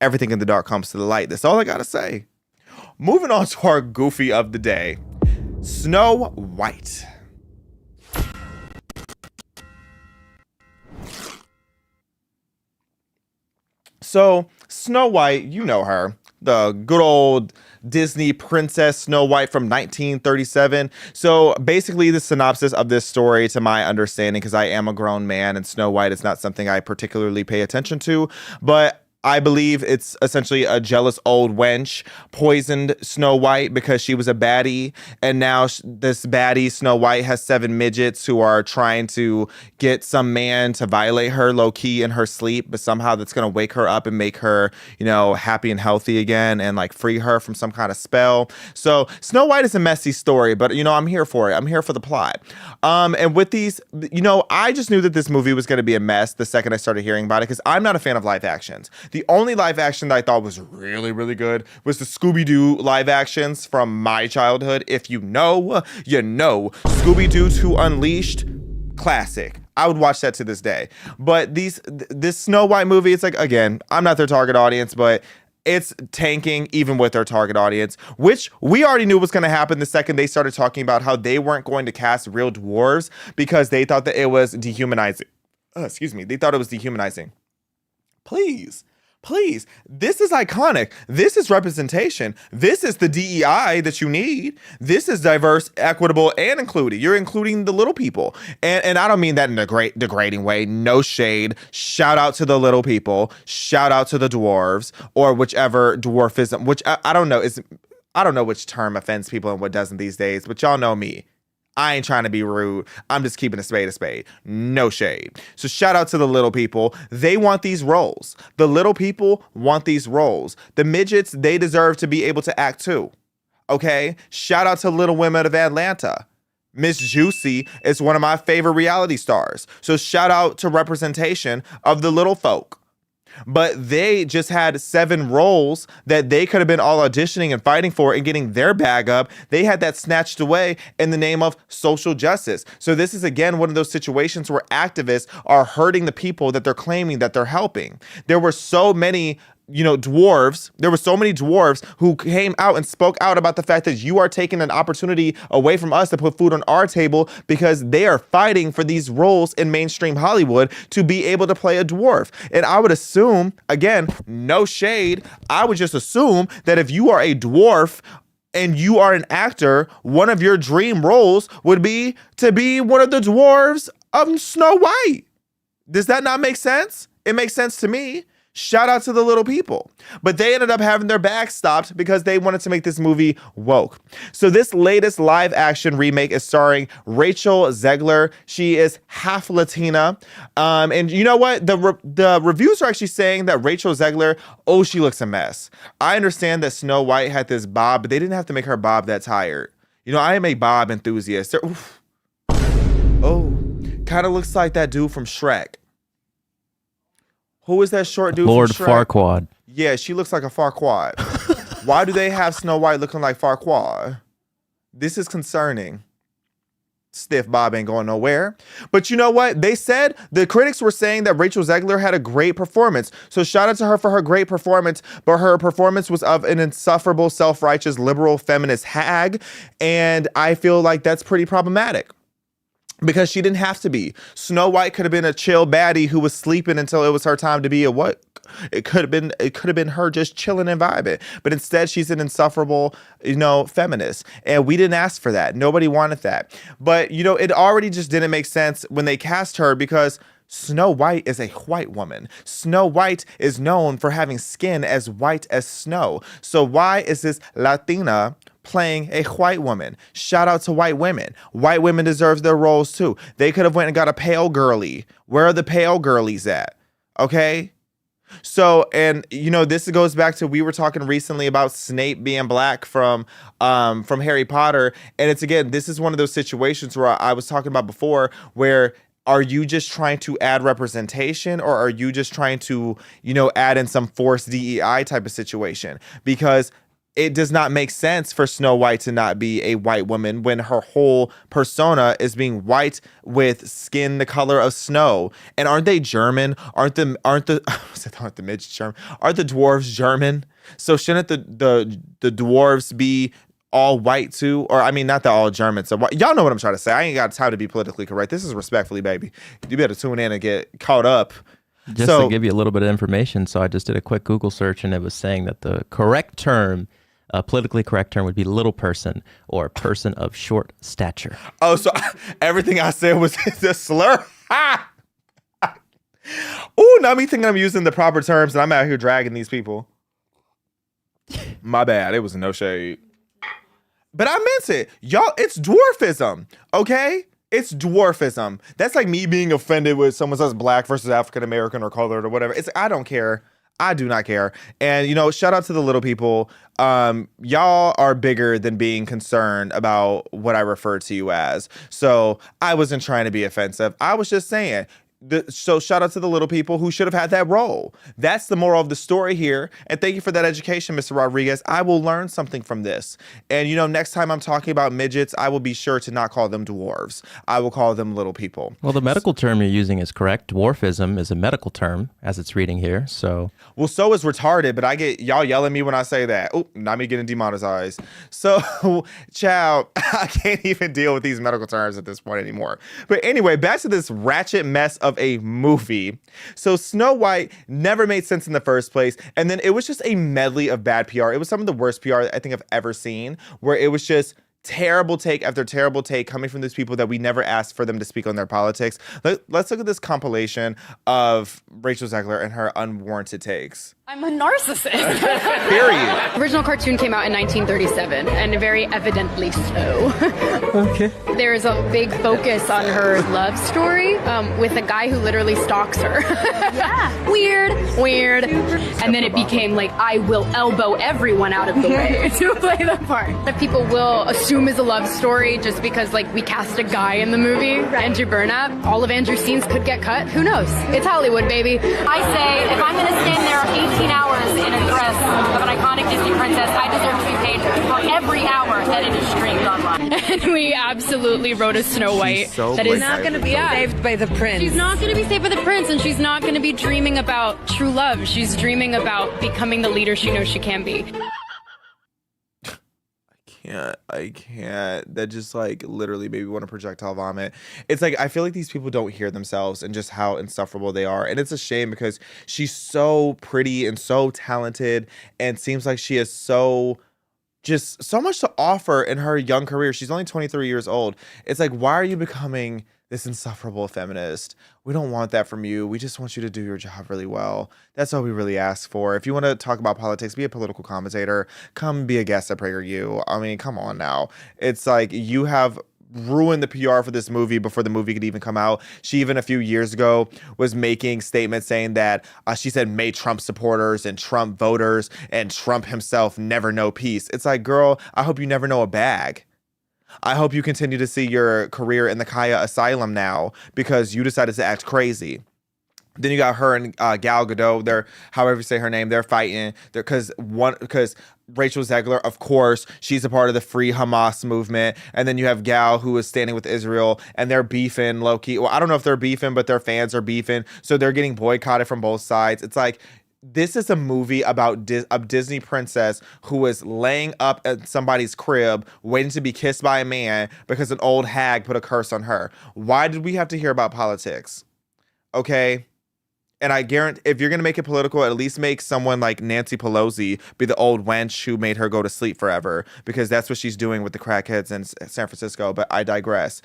Everything in the dark comes to the light. That's all I got to say. Moving on to our goofy of the day. Snow White. So, Snow White, you know her. The good old Disney princess Snow White from 1937. So basically the synopsis of this story, to my understanding, because I am a grown man and Snow White is not something I particularly pay attention to, but I believe it's essentially a jealous old wench poisoned Snow White because she was a baddie. And now this baddie, Snow White, has 7 midgets who are trying to get some man to violate her low key in her sleep. But somehow that's going to wake her up and make her, happy and healthy again and like free her from some kind of spell. So Snow White is a messy story, but, I'm here for it. I'm here for the plot. And with these, I just knew that this movie was going to be a mess the second I started hearing about it, because I'm not a fan of live actions. The only live action that I thought was really, really good was the Scooby-Doo live actions from my childhood. If you know, you know. Scooby-Doo 2 Unleashed, classic. I would watch that to this day. But this Snow White movie, it's like, again, I'm not their target audience, but it's tanking even with their target audience, which we already knew was going to happen the second they started talking about how they weren't going to cast real dwarves because they thought that it was dehumanizing. They thought it was dehumanizing. Please, this is iconic. This is representation. This is the DEI that you need. This is diverse, equitable, and including. You're including the little people. And I don't mean that in a great degrading way. No shade. Shout out to the little people. Shout out to the dwarves, or whichever dwarfism, which I don't know. I don't know which term offends people and what doesn't these days, but y'all know me. I ain't trying to be rude. I'm just keeping a spade a spade. No shade. So shout out to the little people. They want these roles. The little people want these roles. The midgets, they deserve to be able to act too. Okay? Shout out to Little Women of Atlanta. Miss Juicy is one of my favorite reality stars. So shout out to representation of the little folk. But they just had 7 roles that they could have been all auditioning and fighting for and getting their bag up. They had that snatched away in the name of social justice. So this is, again, one of those situations where activists are hurting the people that they're claiming that they're helping. There were so many dwarves. There were so many dwarves who came out and spoke out about the fact that you are taking an opportunity away from us to put food on our table, because they are fighting for these roles in mainstream Hollywood to be able to play a dwarf. And I would assume, again, no shade, I would just assume that if you are a dwarf and you are an actor, one of your dream roles would be to be one of the dwarves of Snow White. Does that not make sense? It makes sense to me. Shout out to the little people. But they ended up having their back stopped because they wanted to make this movie woke. So this latest live action remake is starring Rachel Zegler. She is half Latina. And you know what? The reviews are actually saying that Rachel Zegler, she looks a mess. I understand that Snow White had this bob, but they didn't have to make her bob that tired. I am a bob enthusiast. Kind of looks like that dude from Shrek. Who is that short dude? Lord from Shrek? Farquaad. Yeah, she looks like a Farquaad. Why do they have Snow White looking like Farquaad? This is concerning. Stiff Bob ain't going nowhere. But you know what? They said, the critics were saying that Rachel Zegler had a great performance. So shout out to her for her great performance. But her performance was of an insufferable, self-righteous, liberal, feminist hag. And I feel like that's pretty problematic. because she didn't have to be. Snow White could have been a chill baddie who was sleeping until it was her time to be awake. It could have been her just chilling and vibing. But instead, she's an insufferable, feminist. And we didn't ask for that. Nobody wanted that. But, it already just didn't make sense when they cast her, because Snow White is a white woman. Snow White is known for having skin as white as snow. So why is this Latina playing a white woman? Shout out to white women. White women deserve their roles too. They could have went and got a pale girly. Where are the pale girlies at? Okay. So, and this goes back to, we were talking recently about Snape being black from Harry Potter. And it's, again, this is one of those situations where I was talking about before, where are you just trying to add representation, or are you just trying to, add in some forced DEI type of situation? Because it does not make sense for Snow White to not be a white woman when her whole persona is being white with skin the color of snow. And aren't they German? Aren't the midgets German? Aren't the dwarves German? So shouldn't the dwarves be all white too? Or I mean, not that all Germans are white. Y'all know what I'm trying to say. I ain't got time to be politically correct. This is respectfully, baby. You better tune in and get caught up. Just to give you a little bit of information, so I just did a quick Google search, and it was saying that the correct term, politically correct term, would be little person, or person of short stature. Oh, so everything I said was a slur? Ooh, now me thinking I'm using the proper terms, and I'm out here dragging these people. My bad. It was no shade. But I meant it. Y'all, it's dwarfism, okay? It's dwarfism. That's like me being offended when someone says black versus African American or colored or whatever. I don't care. I do not care. And, shout out to the little people. Y'all are bigger than being concerned about what I refer to you as. So I wasn't trying to be offensive. I was just saying. So shout out to the little people who should have had that role. That's the moral of the story here. And thank you for that education, Mr. Rodriguez. I will learn something from this. And, next time I'm talking about midgets, I will be sure to not call them dwarves. I will call them little people. Well, the medical term you're using is correct. Dwarfism is a medical term, as it's reading here. So is retarded, but I get y'all yelling at me when I say that. Oh, not me getting demonetized. So, child, I can't even deal with these medical terms at this point anymore. But anyway, back to this ratchet mess of a movie. So Snow White never made sense in the first place, and then it was just a medley of bad PR. It was some of the worst PR I think I've ever seen, where it was just terrible take after terrible take coming from these people that we never asked for them to speak on their politics. Let's look at this compilation of Rachel Zegler and her unwarranted takes. I'm a narcissist. Period. The original cartoon came out in 1937, and very evidently so. Okay. There's a big focus on her love story with a guy who literally stalks her. Yeah. Weird. And then it became like, I will elbow everyone out of the way to play the part. That people will assume is a love story just because, like, we cast a guy in the movie, Andrew Burnap. All of Andrew's scenes could get cut. Who knows? It's Hollywood, baby. I say, if I'm going to stand there 18 hours in a dress of an iconic Disney princess, I deserve to be paid for every hour that it is streamed online. And we absolutely wrote a Snow White that is not going to be saved by the prince. She's not going to be saved by the prince, and she's not going to be dreaming about true love. She's dreaming about becoming the leader she knows she can be. I can't. That just like literally made me want to projectile vomit. It's like I feel like these people don't hear themselves and just how insufferable they are. And it's a shame because she's so pretty and so talented and seems like she has so much to offer in her young career. She's only 23 years old. It's like, why are you becoming this insufferable feminist? We don't want that from you. We just want you to do your job really well. That's all we really ask for. If you want to talk about politics, be a political commentator, come be a guest at PragerU. I mean, come on now. It's like you have ruined the PR for this movie before the movie could even come out. She even a few years ago was making statements saying that she said may Trump supporters and Trump voters and Trump himself never know peace. It's like, girl, I hope you never know a bag. I hope you continue to see your career in the Kaya Asylum now because you decided to act crazy. Then you got her and Gal Gadot. They're, however you say her name, they're fighting. Because Rachel Zegler, of course, she's a part of the Free Hamas movement. And then you have Gal, who is standing with Israel, and they're beefing low-key. Well, I don't know if they're beefing, but their fans are beefing. So they're getting boycotted from both sides. It's like, this is a movie about a Disney princess who is laying up at somebody's crib waiting to be kissed by a man because an old hag put a curse on her. Why did we have to hear about politics? Okay. And I guarantee if you're going to make it political, at least make someone like Nancy Pelosi be the old wench who made her go to sleep forever, because that's what she's doing with the crackheads in San Francisco. But I digress.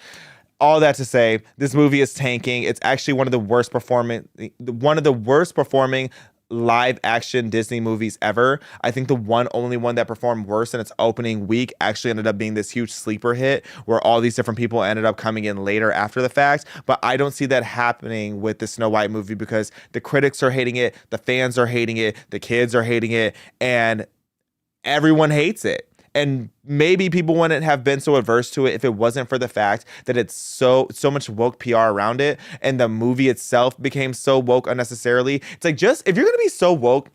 All that to say, this movie is tanking. It's actually one of the worst performing live action Disney movies ever. I think the only one that performed worse in its opening week actually ended up being this huge sleeper hit where all these different people ended up coming in later after the fact. But I don't see that happening with the Snow White movie because the critics are hating it, the fans are hating it, the kids are hating it, and everyone hates it. And maybe people wouldn't have been so averse to it if it wasn't for the fact that it's so much woke PR around it, and the movie itself became so woke unnecessarily. It's like, just if you're gonna be so woke,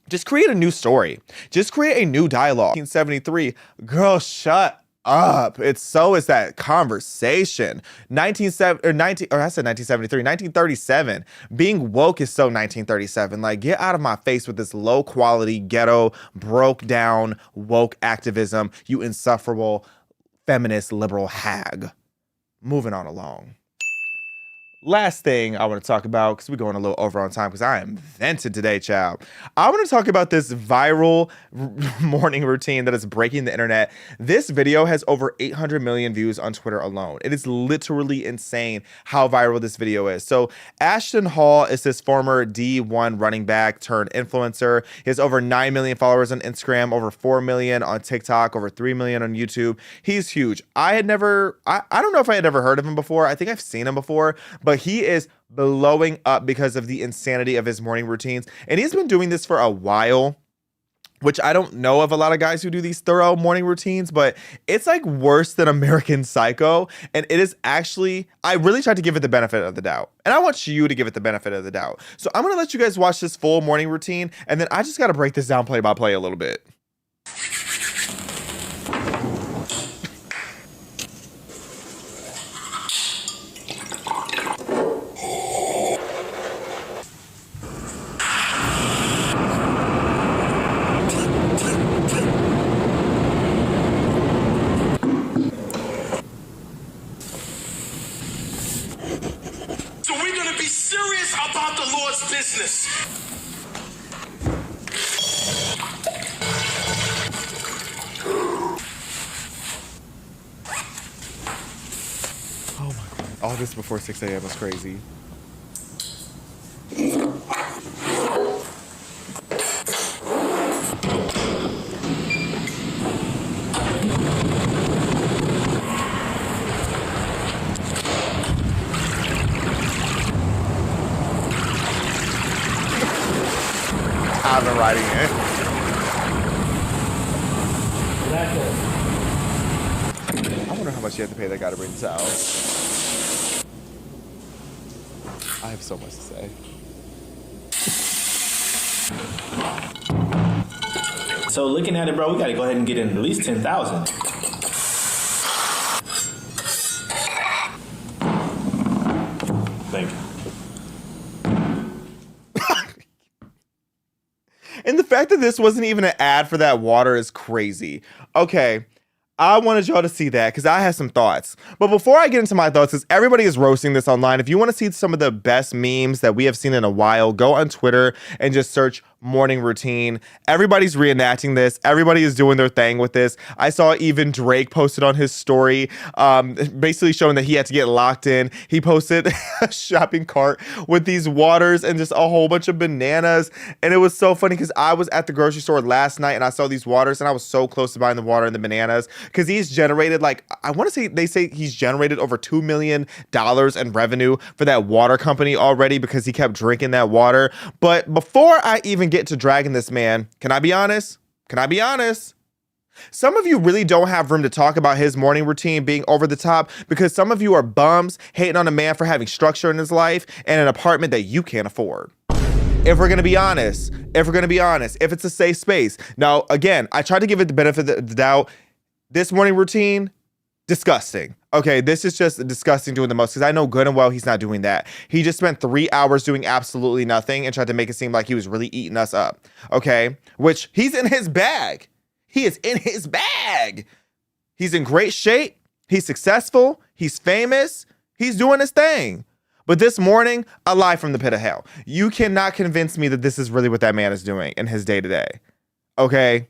just create a new story. Just create a new dialogue. 1973, girl, shut up. It's so is that conversation. 1937. Being woke is so 1937. Like, get out of my face with this low quality, ghetto, broke down, woke activism, you insufferable feminist liberal hag. Moving on along. Last thing I want to talk about, because we're going a little over on time because I am vented today, child. I want to talk about this viral morning routine that is breaking the internet. This video has over 800 million views on Twitter alone. It is literally insane how viral this video is. So Ashton Hall is this former D1 running back turned influencer. He has over 9 million followers on Instagram, over 4 million on TikTok, over 3 million on YouTube. He's huge. I don't know if I had ever heard of him before. I think I've seen him before, but he is blowing up because of the insanity of his morning routines. And he's been doing this for a while, which I don't know of a lot of guys who do these thorough morning routines, but it's like worse than American Psycho. And it is actually, I really tried to give it the benefit of the doubt. And I want you to give it the benefit of the doubt. So I'm going to let you guys watch this full morning routine. And then I just got to break this down play by play a little bit. Business. Oh my God. All this before 6 a.m. was crazy. I've been writing it. I wonder how much you have to pay that guy to bring this out. I have so much to say. So looking at it, bro, we got to go ahead and get in at least 10,000. Thank you. And the fact that this wasn't even an ad for that water is crazy. Okay, I wanted y'all to see that because I have some thoughts. But before I get into my thoughts, because everybody is roasting this online, if you want to see some of the best memes that we have seen in a while, go on Twitter and just search morning routine. Everybody's reenacting this. Everybody is doing their thing with this. I saw even Drake posted on his story, basically showing that he had to get locked in. He posted a shopping cart with these waters and just a whole bunch of bananas. And it was so funny because I was at the grocery store last night and I saw these waters and I was so close to buying the water and the bananas because he's generated, like, I want to say, they say he's generated over $2 million in revenue for that water company already because he kept drinking that water. But before I even get to dragging this man, can I be honest? Some of you really don't have room to talk about his morning routine being over the top because some of you are bums hating on a man for having structure in his life and an apartment that you can't afford. If we're going to be honest, if it's a safe space. Now, again, I tried to give it the benefit of the doubt. This morning routine, disgusting. Okay, this is just disgusting doing the most because I know good and well he's not doing that. He just spent 3 hours doing absolutely nothing and tried to make it seem like he was really eating us up. Okay, which he's in his bag. He is in his bag. He's in great shape. He's successful. He's famous. He's doing his thing. But this morning, a lie from the pit of hell. You cannot convince me that this is really what that man is doing in his day to day. Okay?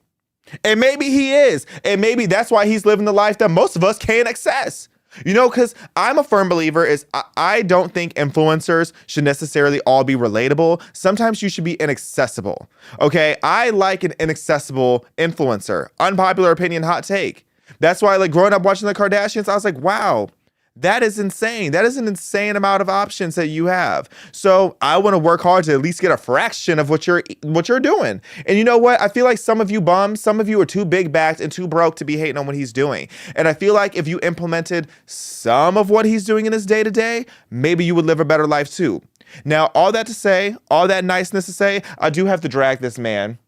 And maybe he is. And maybe that's why he's living the life that most of us can't access. You know, because I'm a firm believer I don't think influencers should necessarily all be relatable. Sometimes you should be inaccessible. Okay? I like an inaccessible influencer. Unpopular opinion, hot take. That's why, like, growing up watching the Kardashians, I was like, wow, that is insane. That is an insane amount of options that you have. So I want to work hard to at least get a fraction of what you're doing. And you know what? I feel like some of you bums, some of you are too big backed and too broke to be hating on what he's doing. And I feel like if you implemented some of what he's doing in his day to day, maybe you would live a better life too. Now, all that to say, all that niceness to say, I do have to drag this man.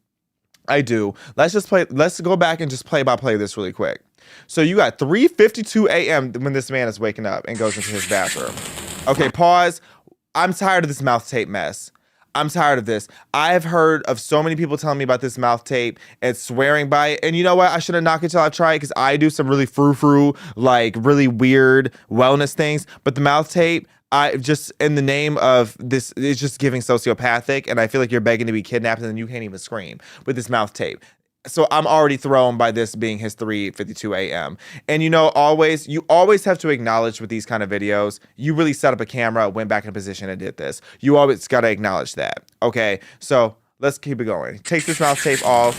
I do. Let's go back and just play by play this really quick. So you got 3:52 a.m. when this man is waking up and goes into his bathroom. Okay, pause. I'm tired of this mouth tape mess. I'm tired of this. I have heard of so many people telling me about this mouth tape and swearing by it. And you know what? I shouldn't knock it till I've tried it because I do some really frou-frou, like really weird wellness things. But the mouth tape, I just, in the name of this, it's just giving sociopathic. And I feel like you're begging to be kidnapped and then you can't even scream with this mouth tape. So I'm already thrown by this being his 3:52 a.m. And you know, you always have to acknowledge with these kind of videos, you really set up a camera, went back in position and did this. You always got to acknowledge that. Okay, so let's keep it going. Take this mouth tape off.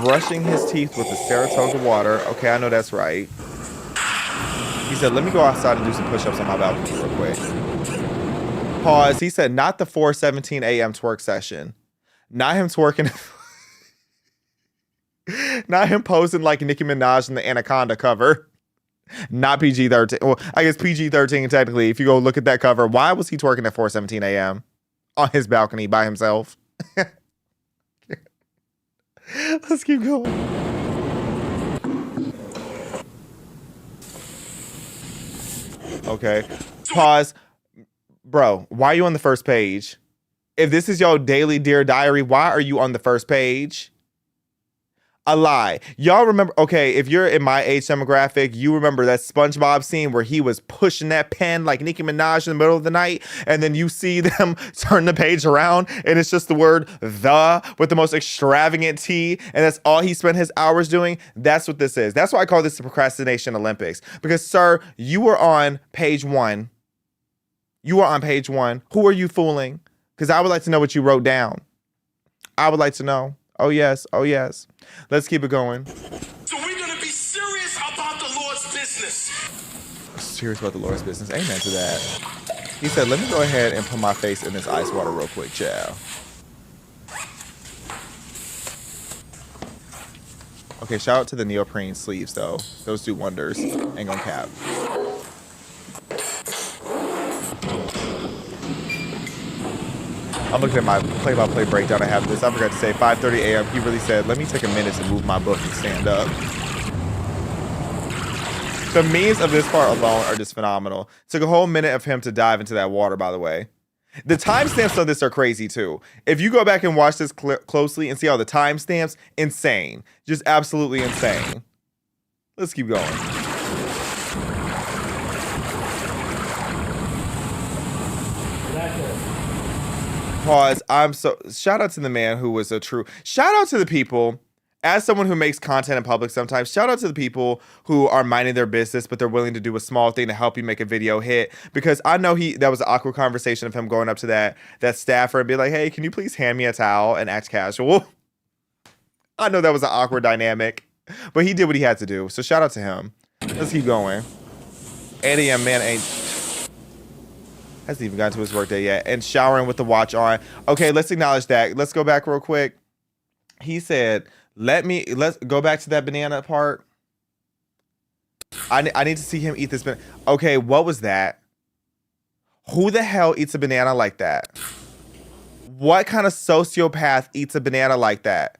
Brushing his teeth with the Saratoga water. Okay, I know that's right. He said, let me go outside and do some push-ups on my balcony real quick. Pause. He said, not the 4:17 a.m. twerk session. Not him twerking. Not him posing like Nicki Minaj in the Anaconda cover. Not PG-13. Well, I guess PG-13 technically. If you go look at that cover, why was he twerking at 4:17 a.m. on his balcony by himself? Let's keep going. Okay. Pause. Bro, why are you on the first page? If this is your daily Dear Diary, why are you on the first page? A lie. Y'all remember, okay, if you're in my age demographic, you remember that SpongeBob scene where he was pushing that pen like Nicki Minaj in the middle of the night, and then you see them turn the page around, and it's just the word the with the most extravagant T, and that's all he spent his hours doing. That's what this is. That's why I call this the Procrastination Olympics. Because, sir, you were on page 1. You were on page 1. Who are you fooling? Because I would like to know what you wrote down. I would like to know. Oh, yes. Oh, yes. Let's keep it going. So we're going to be serious about the Lord's business. Serious about the Lord's business. Amen to that. He said, let me go ahead and put my face in this ice water real quick, child. Okay, shout out to the neoprene sleeves, though. Those do wonders. Ain't gonna cap. I'm looking at my play-by-play breakdown. I have this. I forgot to say 5:30 a.m. He really said, let me take a minute to move my book and stand up. The memes of this part alone are just phenomenal. Took a whole minute of him to dive into that water, by the way. The timestamps of this are crazy, too. If you go back and watch this closely and see all the timestamps, insane. Just absolutely insane. Let's keep going. Pause. Shout out to the man who was shout out to the people, as someone who makes content in public sometimes, shout out to the people who are minding their business, but they're willing to do a small thing to help you make a video hit. Because I know that was an awkward conversation of him going up to that staffer and be like, hey, can you please hand me a towel and act casual? I know that was an awkward dynamic, but he did what he had to do. So shout out to him. Let's keep going. 8 a.m. man hasn't even gotten to his workday yet. And showering with the watch on. Okay, let's acknowledge that. Let's go back real quick. He said, let's go back to that banana part. I need to see him eat this banana. Okay, what was that? Who the hell eats a banana like that? What kind of sociopath eats a banana like that?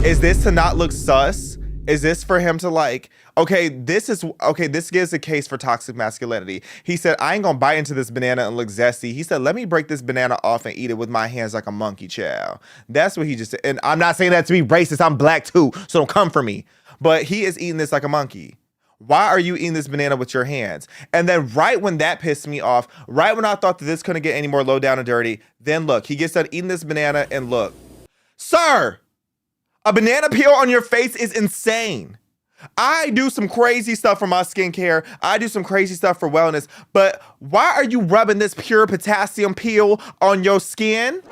Is this to not look sus? Is this for him to like, this gives a case for toxic masculinity. He said, I ain't gonna bite into this banana and look zesty. He said, let me break this banana off and eat it with my hands like a monkey, child. That's what he just said. And I'm not saying that to be racist. I'm black too, so don't come for me. But he is eating this like a monkey. Why are you eating this banana with your hands? And then right when that pissed me off, right when I thought that this couldn't get any more low down and dirty, then look, he gets done eating this banana and look. Sir, a banana peel on your face is insane. I do some crazy stuff for my skincare. I do some crazy stuff for wellness. But why are you rubbing this pure potassium peel on your skin?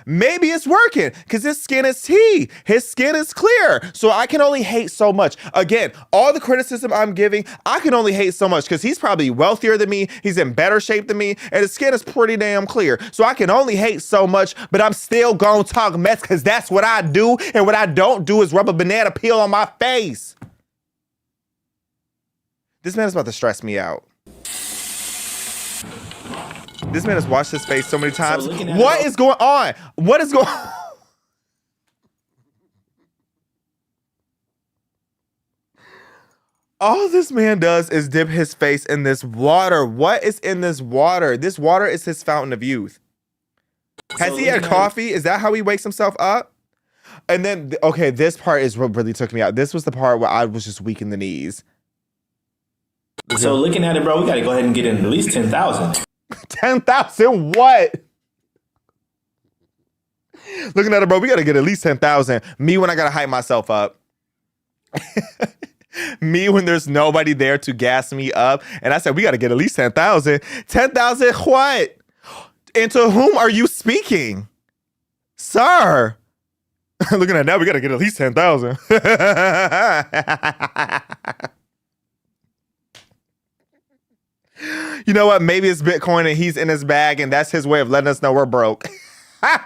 Maybe it's working because his skin is tea. His skin is clear. So I can only hate so much. Again, all the criticism I'm giving, I can only hate so much because he's probably wealthier than me. He's in better shape than me. And his skin is pretty damn clear. So I can only hate so much, but I'm still gonna talk mess because that's what I do. And what I don't do is rub a banana peel on my face. This man is about to stress me out. This man has washed his face so many times. What is going on? What is going on? All this man does is dip his face in this water. What is in this water? This water is his fountain of youth. Has he had coffee? Is that how he wakes himself up? And then, okay, this part is what really took me out. This was the part where I was just weak in the knees. So looking at it, bro, we got to go ahead and get in at least 10,000. 10,000 what? Looking at it, bro, we got to get at least 10,000. Me when I got to hype myself up. Me when there's nobody there to gas me up. And I said, we got to get at least 10,000. 10,000 what? And to whom are you speaking? Sir. Looking at that, we got to get at least 10,000. You know what? Maybe it's Bitcoin and he's in his bag and that's his way of letting us know we're broke. Let's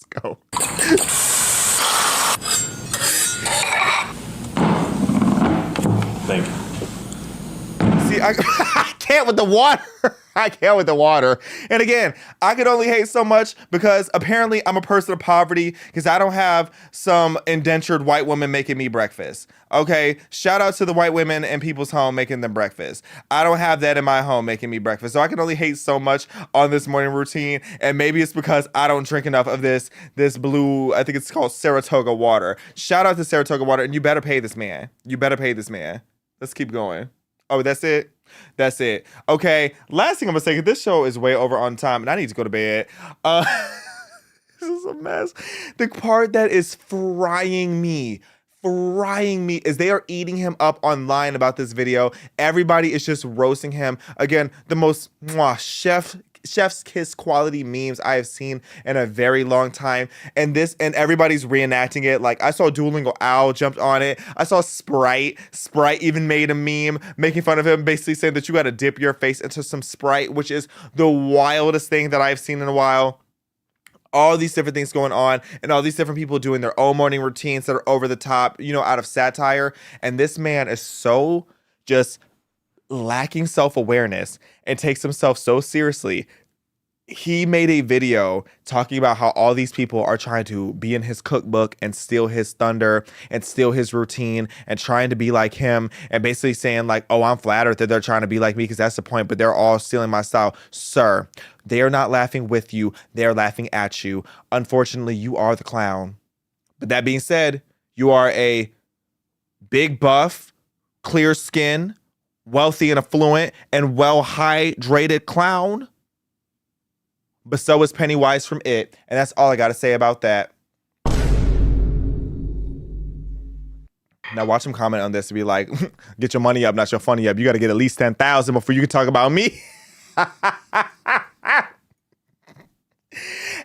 go. Thank you. See, I can't with the water. I can't with the water. And again, I could only hate so much because apparently I'm a person of poverty because I don't have some indentured white woman making me breakfast. Okay, shout out to the white women in people's home making them breakfast. I don't have that in my home making me breakfast. So I can only hate so much on this morning routine. And maybe it's because I don't drink enough of this blue, I think it's called Saratoga water. Shout out to Saratoga water. And you better pay this man. You better pay this man. Let's keep going. Oh, that's it? That's it. Okay, last thing I'm gonna say, this show is way over on time and I need to go to bed. This is a mess. The part that is frying me is they are eating him up online about this video. Everybody is just roasting him. Again, the most chef's kiss quality memes I have seen in a very long time. And everybody's reenacting it. Like I saw Duolingo Owl jumped on it. I saw Sprite even made a meme making fun of him, basically saying that you got to dip your face into some Sprite, which is the wildest thing that I've seen in a while. All these different things going on and all these different people doing their own morning routines that are over the top, out of satire. And this man is so just lacking self-awareness and takes himself so seriously. He made a video talking about how all these people are trying to be in his cookbook and steal his thunder and steal his routine and trying to be like him and basically saying like, oh, I'm flattered that they're trying to be like me because that's the point, but they're all stealing my style. Sir, they are not laughing with you. They're laughing at you. Unfortunately, you are the clown. But that being said, you are a big buff, clear skin, wealthy and affluent and well-hydrated clown. But so is Pennywise from It. And that's all I got to say about that. Now watch him comment on this and be like, get your money up, not your funny up. You got to get at least 10,000 before you can talk about me.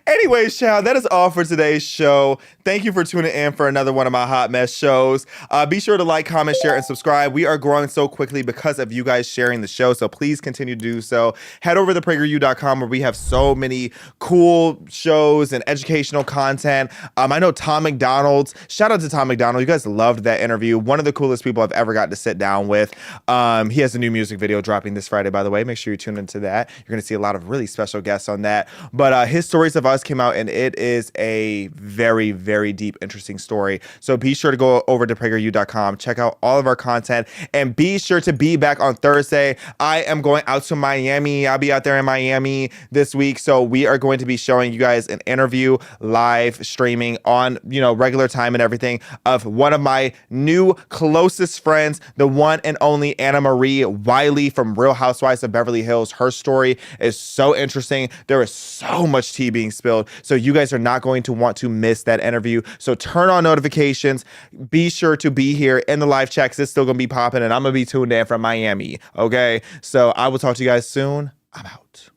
Anyways, child, that is all for today's show. Thank you for tuning in for another one of my hot mess shows. Be sure to like, comment, share, and subscribe. We are growing so quickly because of you guys sharing the show, so please continue to do so. Head over to PragerU.com where we have so many cool shows and educational content. I know Tom McDonald's. Shout out to Tom McDonald. You guys loved that interview. One of the coolest people I've ever got to sit down with. He has a new music video dropping this Friday, by the way. Make sure you tune into that. You're going to see a lot of really special guests on that. But his Stories of Us came out, and it is a very, very deep, interesting story. So be sure to go over to PragerU.com, check out all of our content, and be sure to be back on Thursday. I am going out to Miami. I'll be out there in Miami this week. So we are going to be showing you guys an interview live streaming on, regular time and everything of one of my new closest friends, the one and only Anna Marie Wiley from Real Housewives of Beverly Hills. Her story is so interesting. There is so much tea being spilled. So you guys are not going to want to miss that interview. So turn on notifications. Be sure to be here in the live chat because it's still going to be popping, and I'm going to be tuned in from Miami. Okay. So I will talk to you guys soon. I'm out.